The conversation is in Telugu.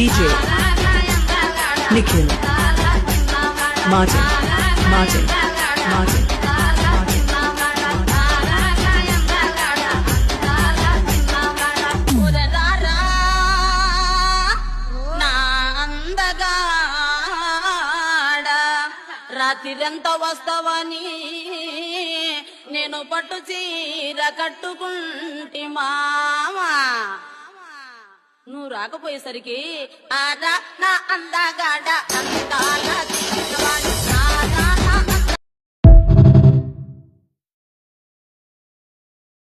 DJ Nikhil Martin Martin Martin రాత్రిరంతా వస్తావని నేను పట్టు చీర కట్టుకుంటి మామా నువ్వు రాకపోయేసరికి ఆరా నా అందగాడ అందాల